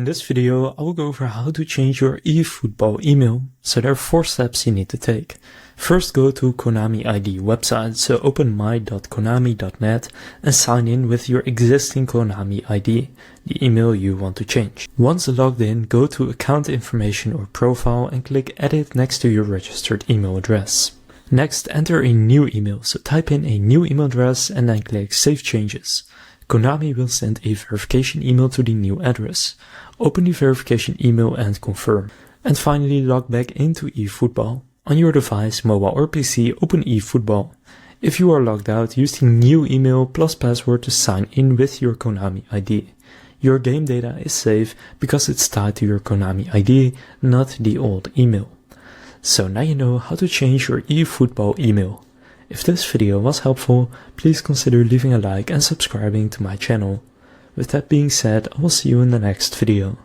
In this video, I will go over how to change your eFootball email. So there are 4 steps you need to take. First, go to Konami ID website, so open my.konami.net and sign in with your existing Konami ID, the email you want to change. Once logged in, go to account information or profile and click edit next to your registered email address. Next, enter a new email, so type in a new email address and then click save changes. Konami will send a verification email to the new address. Open the verification email and confirm. And finally log back into eFootball. On your device, mobile or PC, open eFootball. If you are logged out, use the new email plus password to sign in with your Konami ID. Your game data is safe because it's tied to your Konami ID, not the old email. So now you know how to change your eFootball email. If this video was helpful, please consider leaving a like and subscribing to my channel. With that being said, I will see you in the next video.